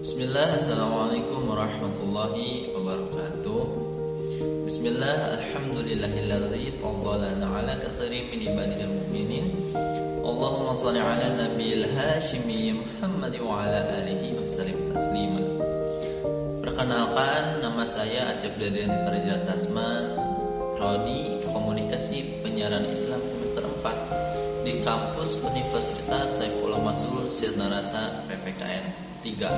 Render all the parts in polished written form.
Bismillah, Assalamualaikum warahmatullahi wabarakatuh. Bismillah, alhamdulillahilladzi faddalana ala katsirin min ibadihil mu'minin. Allahumma shalli ala nabiyil hashimi Muhammad wa ala alihi wa sallim taslima. Perkenalkan, nama saya Acep Deden Farizal Tasman, Prodi Komunikasi Penyiaran Islam semester 4 di kampus Universitas Saifullah Mansur Sirnarasa PPKN 3.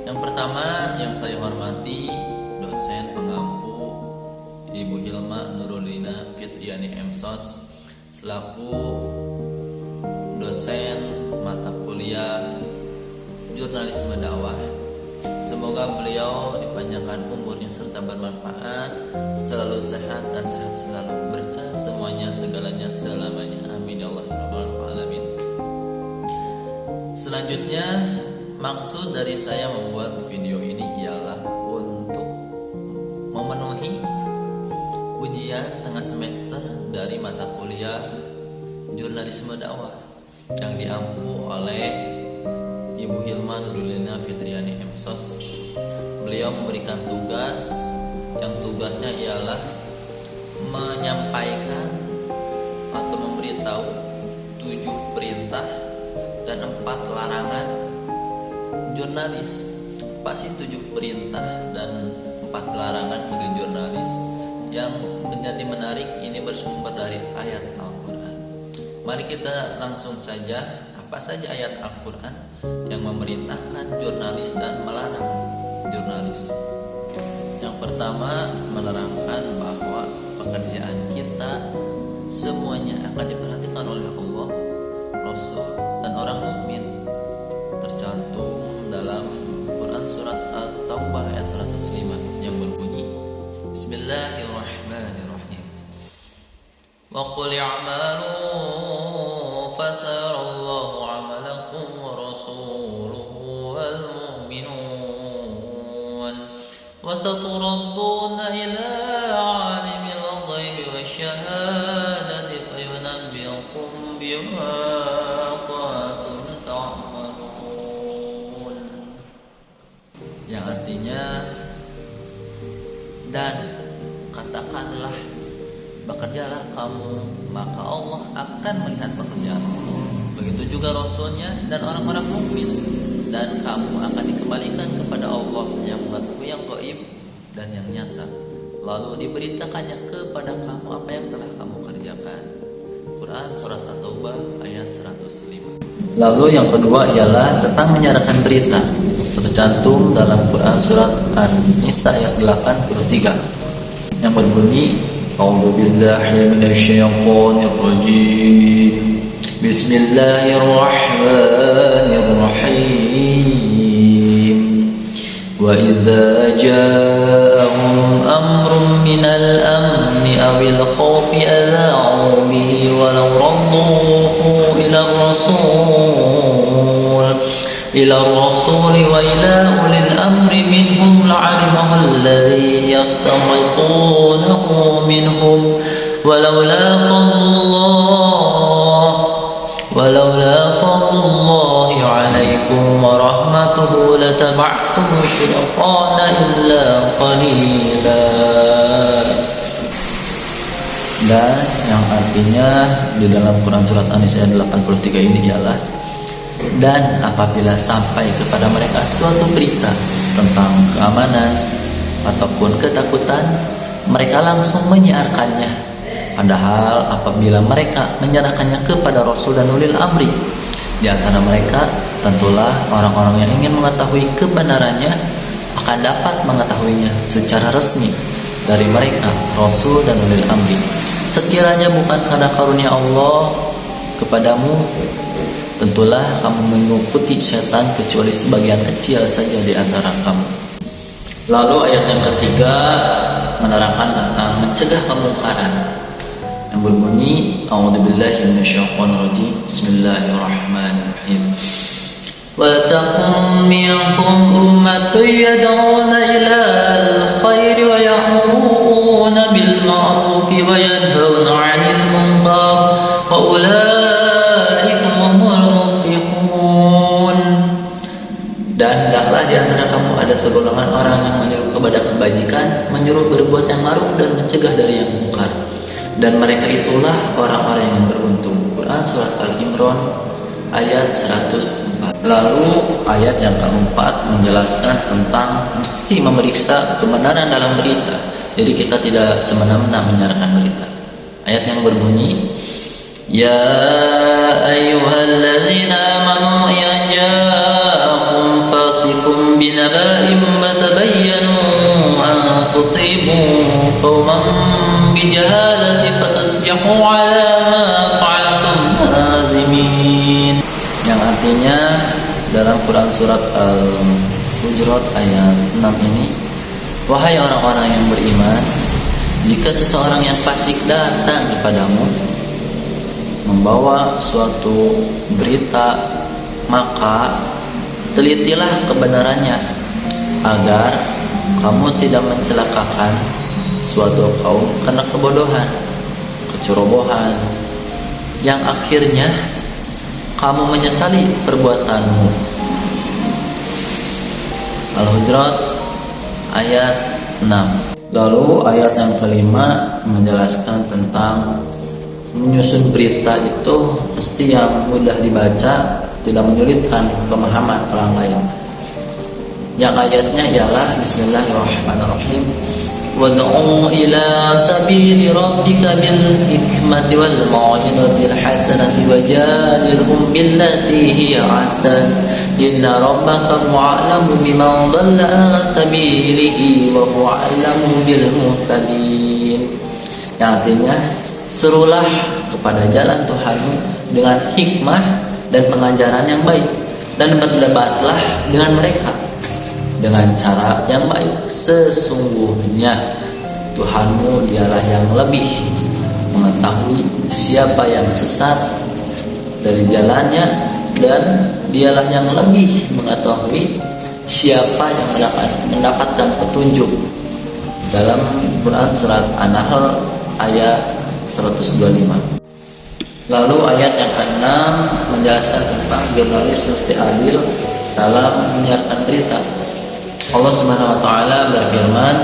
Yang pertama yang saya hormati dosen pengampu Ibu Hilma Nurulina Fitriani MSOS selaku dosen mata kuliah jurnalisme dakwah. Semoga beliau dipanjangkan umurnya serta bermanfaat, selalu sehat dan sehat selalu, berkah semuanya segalanya selamanya, amin ya Allah rabbal alamin. Selanjutnya, maksud dari saya membuat video ini ialah untuk memenuhi ujian tengah semester dari mata kuliah jurnalisme dakwah yang diampu oleh Ibu Hilma Nurulina Fitriani MSOS. Beliau memberikan tugas yang tugasnya ialah menyampaikan atau memberitahu 7 perintah dan 4 larangan jurnalis. Apa sih 7 perintah dan 4 larangan bagi jurnalis? Yang menjadi menarik ini bersumber dari ayat Al-Quran. Mari kita langsung saja, apa saja ayat Al-Quran yang memerintahkan jurnalis dan melarang jurnalis. Yang pertama, menerangkan bahwa pekerjaan kita semuanya akan diperhatikan oleh Allah, Rasul, dan orang mukmin. Tercantum dalam Quran surat At-Taubah ayat 105 yang berbunyi, Bismillahirrahmanirrahim. Wa qul i'malu fasarallahu 'amalakum wa rasuluhu wal mu'minun wa saturadduna ila 'alimil ghaibi wasyahadati fayunabbi'ukum bima kuntum ta'malun. Yang artinya, dan katakanlah, bekerjalah kamu, maka Allah akan melihat pekerjaanmu. Begitu juga Rasulnya dan orang-orang mukmin, dan kamu akan dikembalikan kepada Allah yang mengetahui yang gaib dan yang nyata. Lalu diberitakannya kepada kamu apa yang telah kamu kerjakan. Quran surat At-Taubah ayat 105. Lalu yang kedua ialah tentang menyiarkan berita. Tercantum dalam Quran surat An-Nisa ayat 83 yang berbunyi, A'udzu billahi minasyaitonir rajim. Bismillahirrahmanirrahim. Wa idza ja'ahum amrun minal amni awil khawfi adha'u bihi walau radduhu ila الرسول وإلى أولي الأمر منهم لعلمه الذي يستنبطونه منهم ولولا فضل الله عليكم ورحمته لتبعتم الشيطان إلا قليلا. Dan yang artinya di dalam Quran surat An-Nisa ayat 83 ini ialah, dan apabila sampai kepada mereka suatu berita tentang keamanan ataupun ketakutan, mereka langsung menyiarkannya. Padahal apabila mereka menyerahkannya kepada Rasul dan ulil amri di antara mereka, tentulah orang-orang yang ingin mengetahui kebenarannya akan dapat mengetahuinya secara resmi dari mereka, Rasul dan ulil amri. Sekiranya bukan karena karunia Allah kepadamu, tentulah kamu mengikuti setan kecuali sebagian kecil saja di antara kamu. Lalu ayat yang ketiga menerangkan tentang mencegah kemungkaran yang berbunyi, A'udzubillahi minasyaitonir rajim. Bismillahirrahmanirrahim. Wa takum minkum ummatun yad'una ilal khairi wa ya'muruna bil ma'ruf wa yanhauna 'anil munkar wa ulaika humul muflihun. segolongan orang yang menyuruh kepada kebajikan, menyuruh berbuat yang ma'ruf dan mencegah dari yang mungkar. Dan mereka itulah orang-orang yang beruntung. Quran Surat Al-Imran ayat 104. Lalu ayat yang keempat menjelaskan tentang mesti memeriksa kebenaran dalam berita. Jadi kita tidak semena-mena menyiarkan berita. Ayat yang berbunyi, Ya ayyuhalladzina amanu ya ja'akum fasikum binaba'in fatabayyanu an tusibu qauman bijahalati fatusbihu ala ma fa'altum nazimin. Yang artinya dalam Quran Surat Al-Hujurat ayat 6 ini, wahai orang-orang yang beriman, jika seseorang yang fasik datang kepadamu membawa suatu berita, maka telitilah kebenarannya agar kamu tidak mencelakakan suatu kaum karena kebodohan, kecerobohan, yang akhirnya kamu menyesali perbuatanmu. Al-Hujurat ayat 6. Lalu ayat yang kelima menjelaskan tentang menyusun berita itu mesti yang mudah dibaca, tidak menyulitkan pemahaman orang lain. Yang ayatnya ialah Bismillahirrahmanirrahim. Wad'u ila sabili rabbika bil hikmati wal mau'izatil hasanati wajadilhum billati hiya ahsan inna rabbaka huwa'alamu biman dhalla an sabilihi wa huwa'alamu bil muhtadin. Yang artinya, serulah kepada jalan Tuhanmu dengan hikmah dan pengajaran yang baik, dan berdebatlah dengan mereka dengan cara yang baik. Sesungguhnya Tuhanmu dialah yang lebih mengetahui siapa yang sesat dari jalannya, dan dialah yang lebih mengetahui siapa yang mendapatkan petunjuk. Dalam Quran Surat An-Nahl ayat 125. Lalu ayat yang ke-6 menjelaskan tentang jurnalis mesti adil dalam menyiarkan berita. Allah Subhanahu wa taala berfirman,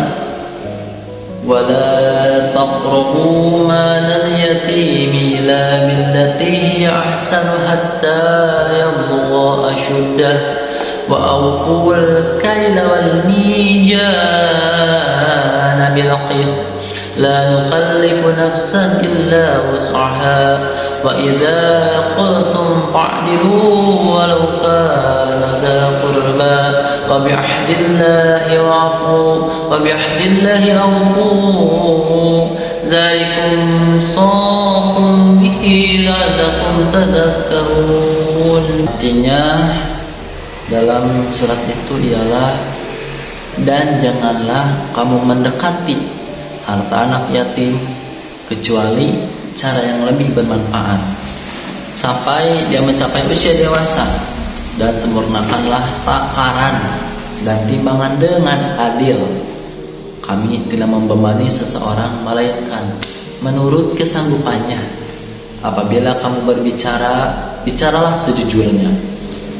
"Wa la taqrabu malal yatimi illa billati hiya ahsanu hatta yablugha ashuddah wa awful kayla wal mizana bil qist la nukallifu nafsan illa wus'aha wa idza qultum fa'dilu walau kana dha qurba wa bi'ahdillahi wa'fu wa bi'ahdillahi awfu dzalikum saqum bihi la'allakum tadhakkarun." Artinya dalam surat itu ialah, dan janganlah kamu mendekati harta anak yatim kecuali cara yang lebih bermanfaat sampai dia mencapai usia dewasa, dan sempurnakanlah takaran dan timbangan dengan adil. Kami tidak membebani seseorang melainkan menurut kesanggupannya. Apabila kamu berbicara, bicaralah sejujurnya,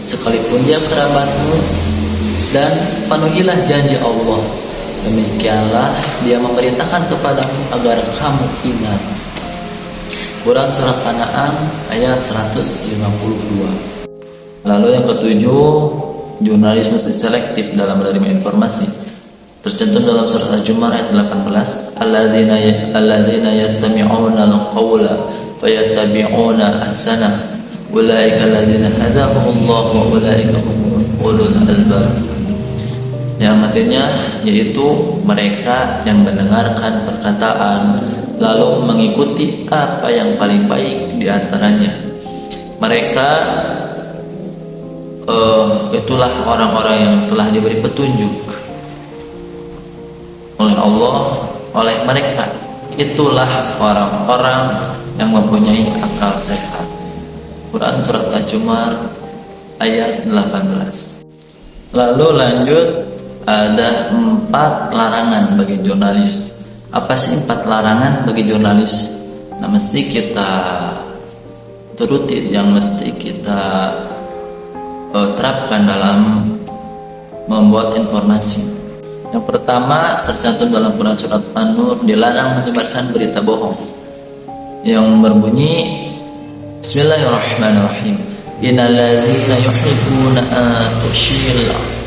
sekalipun dia kerabatmu, dan penuhilah janji Allah. Demikianlah dia memerintahkan kepadamu agar kamu ingat. Quran Surat An-An'am ayat 152. Lalu yang ketujuh, jurnalis mesti selektif dalam menerima informasi. Tercantum dalam surat Al-Jumu'ah ayat 18, alladzina yastami'una al-qawla fayattabi'una ahsanah ulaika alladzina hadahumullah wa ulaika humul ulul albab. Yang artinya yaitu mereka yang mendengarkan perkataan lalu mengikuti apa yang paling baik di antaranya. Mereka itulah orang-orang yang telah diberi petunjuk oleh Allah, oleh mereka. Itulah orang-orang yang mempunyai akal sehat. Quran Surat Al-Jumu'ah ayat 18. Lalu lanjut, ada 4 larangan bagi jurnalis. Apa sih 4 larangan bagi jurnalis? Nah, mesti kita turuti, yang mesti kita terapkan dalam membuat informasi. Yang pertama tercantum dalam Quran surat An-Nur, dilarang menyebarkan berita bohong yang berbunyi Bismillahirrahmanirrahim. Innal ladzina yuhibbuna an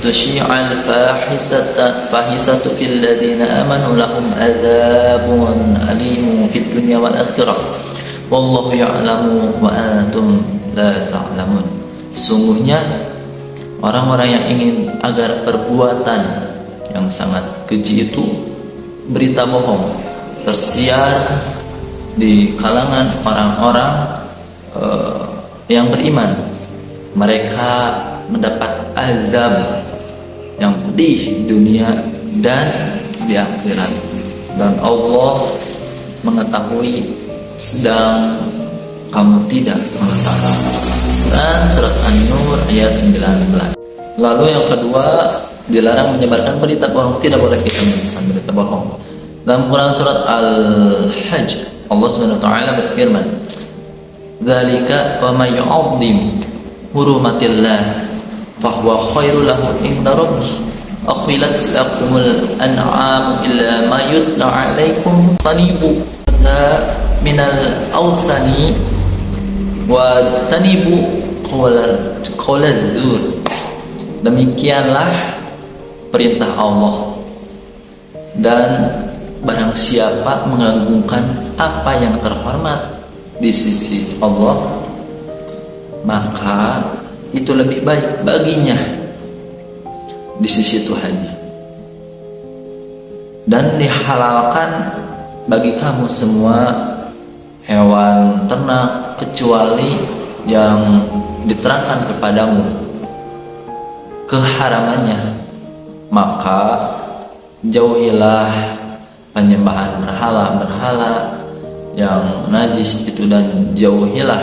tushi'al fahisatu fil ladzina amanu lahum adzabun alimun fid dunya wal akhirah. Wallahu ya'lamu wa antum la ta'lamun. Sungguhnya orang-orang yang ingin agar perbuatan yang sangat keji itu, berita bohong, tersiar di kalangan orang-orang yang beriman, mereka mendapat azab yang pedih di dunia dan di akhirat, dan Allah mengetahui sedang kamu tidak mengetahui. Dan surat An-Nur ayat 19. Lalu yang kedua, dilarang menyebarkan berita bohong. Tidak boleh kita menyebarkan berita bohong. Dalam Quran surat Al-Hajj, Allah Subhanahu wa taala berfirman, "Dzalika wa may yu'azzim hurumatillah fahuwa khairul lahu inda rabbih. Akhwilat lakumul an'am illa ma yutla 'alaikum tanibu minal awthani wa tanibu qawla zur." Demikianlah perintah Allah, dan barang siapa mengagungkan apa yang terhormat di sisi Allah, maka itu lebih baik baginya di sisi Tuhannya, dan dihalalkan bagi kamu semua hewan ternak kecuali yang diterangkan kepadamu keharamannya, maka jauhilah penyembahan berhala yang najis itu, dan jauhilah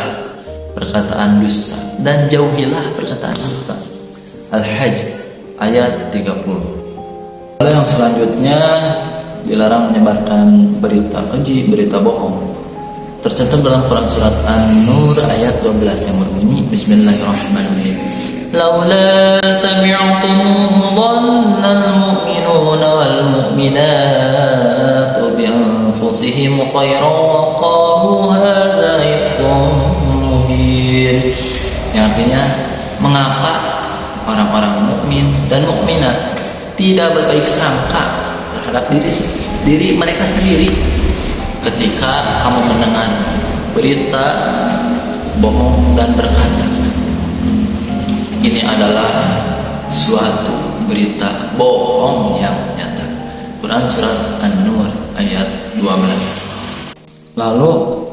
perkataan dusta, dan jauhilah perkataan dusta. Al-Hajj ayat 30. Lalu yang selanjutnya, dilarang menyebarkan berita keji, berita bohong. Tercantum dalam Quran surat An-Nur ayat 12 yang berbunyi Bismillahirrahmanirrahim. Laula sami'tumuhu dhannal mu'minuna wal mu'minatu bi anfusihim khairan wa qalu hadza ifkum mubin. Yang artinya, mengapa orang-orang mukmin dan mukminat tidak berbaik sangka terhadap diri mereka sendiri ketika kamu mendengar berita bohong dan berkata, ini adalah suatu berita bohong yang nyata. Quran surat An-Nur ayat 12. Lalu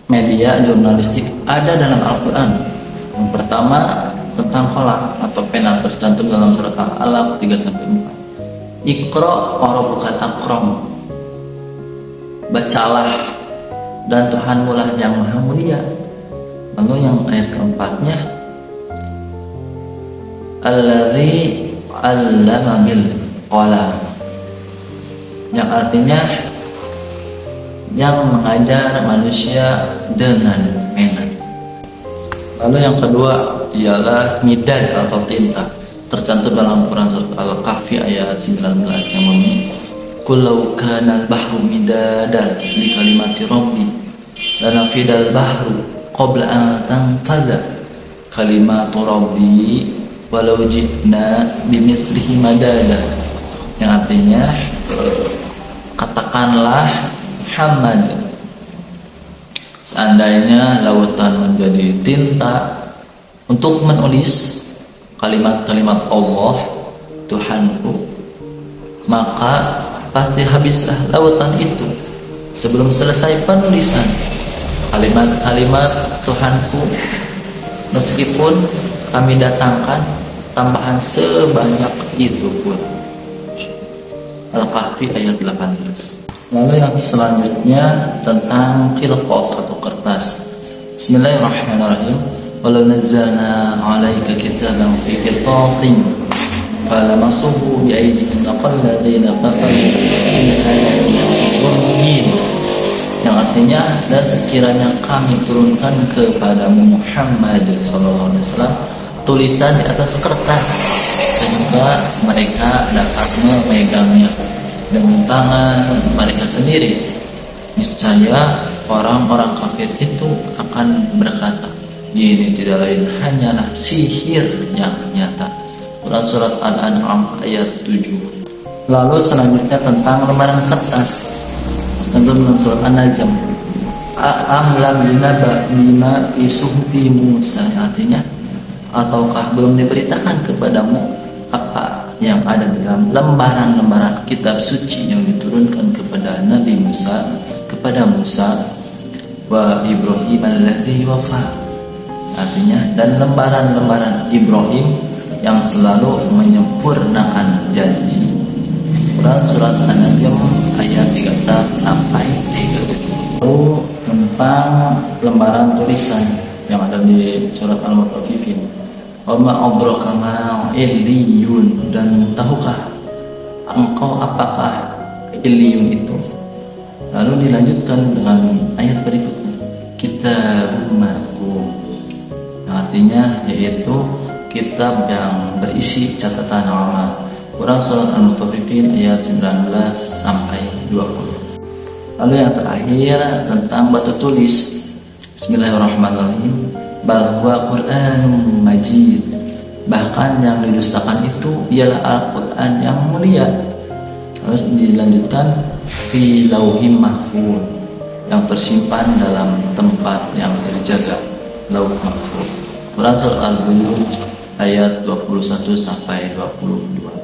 media jurnalistik ada dalam Al-Quran. Yang pertama tentang kolak atau pena, tercantum dalam surat Al-Alaq 3-4. Iqra wa rabbukal akram. Bacalah dan Tuhanmu lah yang maha mulia. Lalu yang ayat keempatnya, Alladzi 'allama bil qalam, yang artinya yang mengajar manusia dengan pena. Lalu yang kedua ialah midad atau tinta, tercantum dalam Quran surat Al-Kahfi ayat 19 yang berbunyi Kullau kanal bahru midadan li kalimati rabbi lanafidal bahru qabla an tanfadha kalimatu rabbi walau ji'na bimislihi madada. Yang artinya, katakanlah Muhammad, seandainya lautan menjadi tinta untuk menulis kalimat-kalimat Allah Tuhanku, maka pasti habislah lautan itu sebelum selesai penulisan kalimat-kalimat Tuhanku, meskipun kami datangkan tambahan sebanyak itu pun. Al-Kahfi ayat 18. Lalu yang selanjutnya tentang qirqas atau kertas. Bismillahirrahmanirrahim. Walau nazzalna 'alaika kitaban fi qirtasin falamasuhu bi'aydihim laqal ladzina kafaru in hadza illa sihrun mubin. Yang artinya, dan sekiranya kami turunkan kepadamu Muhammad sallallahu alaihi wasallam tulisan di atas kertas juga mereka dapat memegangnya dengan tangan mereka sendiri. Niscaya orang-orang kafir itu akan berkata, ini tidak lain hanyalah sihir yang nyata. Quran Surat Al-An'am ayat 7. Lalu selanjutnya tentang lembaran kertas, tentu dalam Surat An-Najm, am lam yunabba bima fi suhfi Musa, artinya ataukah belum diberitakan kepadamu apa yang ada di dalam lembaran-lembaran kitab suci yang diturunkan kepada Nabi Musa, kepada Musa wa Ibrahim alladzi wafa, artinya dan lembaran-lembaran Ibrahim yang selalu menyempurnakan janji. Quran Surat An-Najm ayat 36 sampai 37. Lalu tentang lembaran tulisan yang ada di Surat Al-Mutaffifin, wa ma adraka ma illiyun, dan tahukah engkau apakah illiyun itu? Lalu dilanjutkan dengan ayat berikutnya, kitabun marqum, artinya yaitu kitab yang berisi catatan amal. Quran Surat Al-Mutaffifin ayat 19 sampai 20. Lalu yang terakhir tentang batu tulis. Bismillahirrahmanirrahim. Bal huwa Qur'anun Majid. Bahkan yang didustakan itu ialah Al-Qur'an yang mulia. Terus dilanjutkan fi lauhim mahfuz, yang tersimpan dalam tempat yang terjaga, lauh mahfuz. Quran Surat Al-Buruj ayat 21 sampai 22.